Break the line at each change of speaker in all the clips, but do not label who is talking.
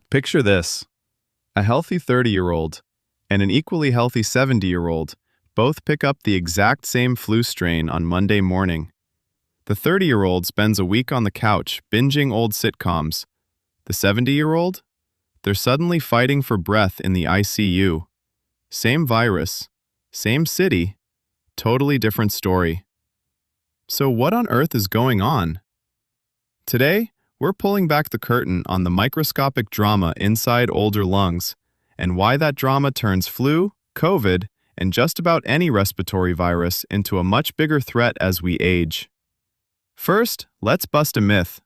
Picture this. A healthy 30-year-old and an equally healthy 70-year-old both pick up the exact same flu strain on Monday morning. The 30-year-old spends a week on the couch binging old sitcoms. The 70-year-old? They're suddenly fighting for breath in the ICU. Same virus, same city, totally different story. So what on earth is going on? Today, we're pulling back the curtain on the microscopic drama inside older lungs and why that drama turns flu, COVID, and just about any respiratory virus into a much bigger threat as we age. First, let's bust a myth.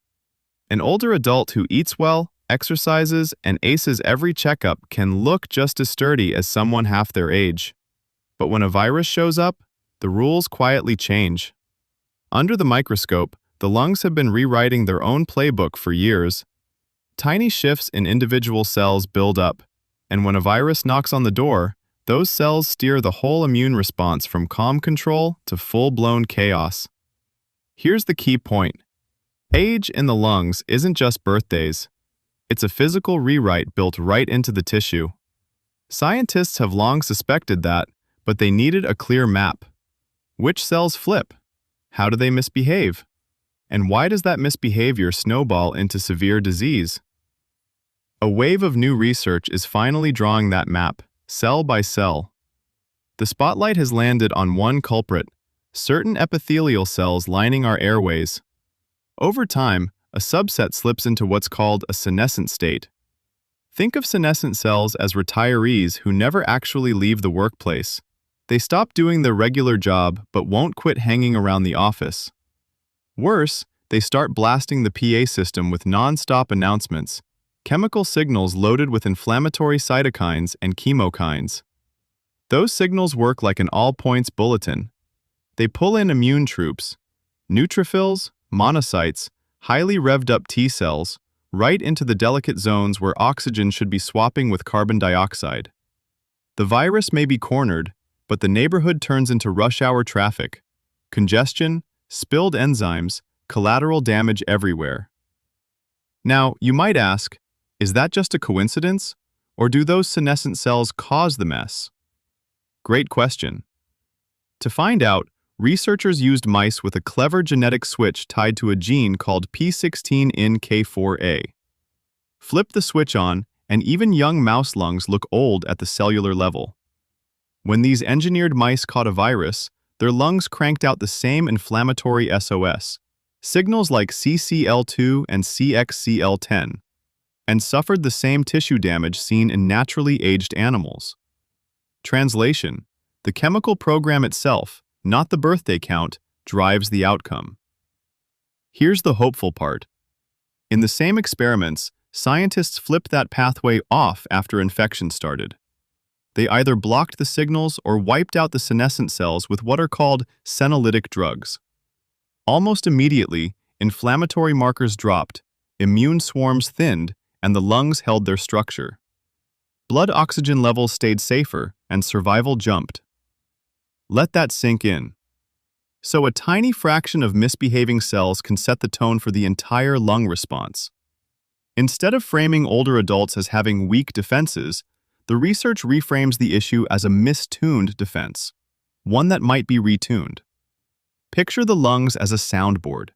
An older adult who eats well, exercises, and aces every checkup can look just as sturdy as someone half their age. But when a virus shows up, the rules quietly change. Under the microscope, the lungs have been rewriting their own playbook for years. Tiny shifts in individual cells build up, and when a virus knocks on the door, those cells steer the whole immune response from calm control to full-blown chaos. Here's the key point. Age in the lungs isn't just birthdays. It's a physical rewrite built right into the tissue. Scientists have long suspected that, but they needed a clear map. Which cells flip? How do they misbehave? And why does that misbehavior snowball into severe disease? A wave of new research is finally drawing that map, cell by cell. The spotlight has landed on one culprit, certain epithelial cells lining our airways. Over time, a subset slips into what's called a senescent state. Think of senescent cells as retirees who never actually leave the workplace. They stop doing their regular job but won't quit hanging around the office. Worse, they start blasting the PA system with non-stop announcements, chemical signals loaded with inflammatory cytokines and chemokines. Those signals work like an all-points bulletin. They pull in immune troops, neutrophils, monocytes, highly revved-up T cells, right into the delicate zones where oxygen should be swapping with carbon dioxide. The virus may be cornered, but the neighborhood turns into rush-hour traffic. Congestion, spilled enzymes, collateral damage everywhere. Now, you might ask, is that just a coincidence, or do those senescent cells cause the mess? Great question. To find out, researchers used mice with a clever genetic switch tied to a gene called P16NK4A. Flip the switch on, and even young mouse lungs look old at the cellular level. When these engineered mice caught a virus, their lungs cranked out the same inflammatory SOS, signals like CCL2 and CXCL10, and suffered the same tissue damage seen in naturally aged animals. Translation: the chemical program itself, not the birthday count, drives the outcome. Here's the hopeful part. In the same experiments, scientists flipped that pathway off after infection started. They either blocked the signals or wiped out the senescent cells with what are called senolytic drugs. Almost immediately, inflammatory markers dropped, immune swarms thinned, and the lungs held their structure. Blood oxygen levels stayed safer, and survival jumped. Let that sink in. So a tiny fraction of misbehaving cells can set the tone for the entire lung response. Instead of framing older adults as having weak defenses, the research reframes the issue as a mistuned defense, one that might be retuned. Picture the lungs as a soundboard.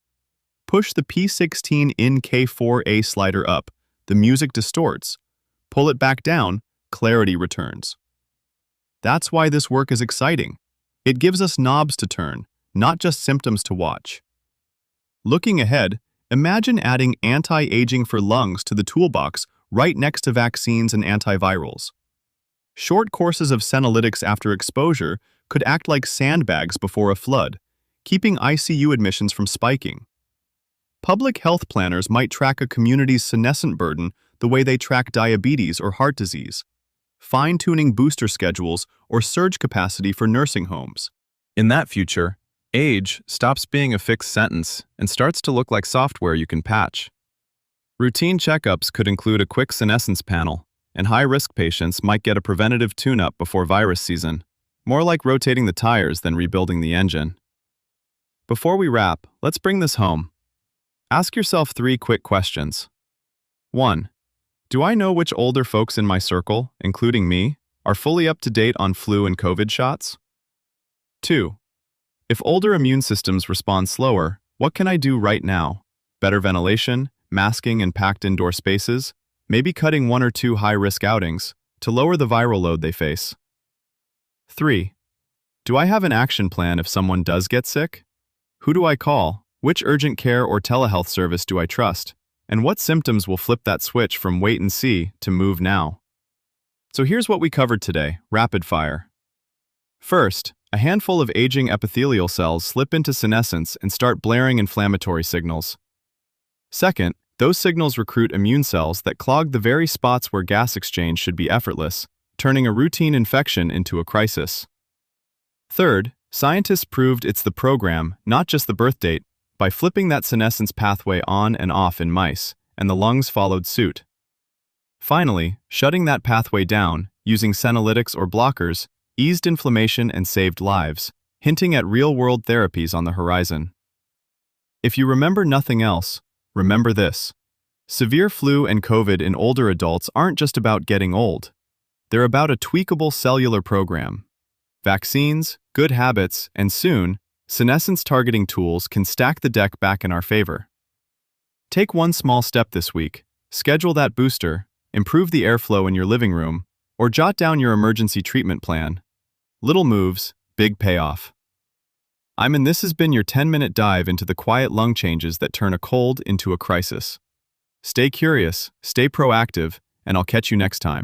Push the P16NK4A slider up, the music distorts. Pull it back down, clarity returns. That's why this work is exciting. It gives us knobs to turn, not just symptoms to watch. Looking ahead, imagine adding anti-aging for lungs to the toolbox right next to vaccines and antivirals. Short courses of senolytics after exposure could act like sandbags before a flood, keeping ICU admissions from spiking. Public health planners might track a community's senescent burden the way they track diabetes or heart disease, fine-tuning booster schedules or surge capacity for nursing homes. In that future, age stops being a fixed sentence and starts to look like software you can patch. Routine checkups could include a quick senescence panel, and high-risk patients might get a preventative tune-up before virus season, more like rotating the tires than rebuilding the engine. Before we wrap, let's bring this home. Ask yourself 3 quick questions. 1. Do I know which older folks in my circle, including me, are fully up to date on flu and COVID shots? 2. If older immune systems respond slower, what can I do right now? Better ventilation, masking in packed indoor spaces, maybe cutting 1 or 2 high-risk outings to lower the viral load they face. 3. Do I have an action plan if someone does get sick? Who do I call? Which urgent care or telehealth service do I trust? And what symptoms will flip that switch from wait and see to move now? So here's what we covered today, rapid fire. First, a handful of aging epithelial cells slip into senescence and start blaring inflammatory signals. Second, those signals recruit immune cells that clog the very spots where gas exchange should be effortless, turning a routine infection into a crisis. Third, scientists proved it's the program, not just the birth date, by flipping that senescence pathway on and off in mice, and the lungs followed suit. Finally, shutting that pathway down, using senolytics or blockers, eased inflammation and saved lives, hinting at real-world therapies on the horizon. If you remember nothing else, remember this. Severe flu and COVID in older adults aren't just about getting old. They're about a tweakable cellular program. Vaccines, good habits, and soon, senescence-targeting tools can stack the deck back in our favor. Take one small step this week. Schedule that booster, improve the airflow in your living room, or jot down your emergency treatment plan. Little moves, big payoff. This has been your 10-minute dive into the quiet lung changes that turn a cold into a crisis. Stay curious, stay proactive, and I'll catch you next time.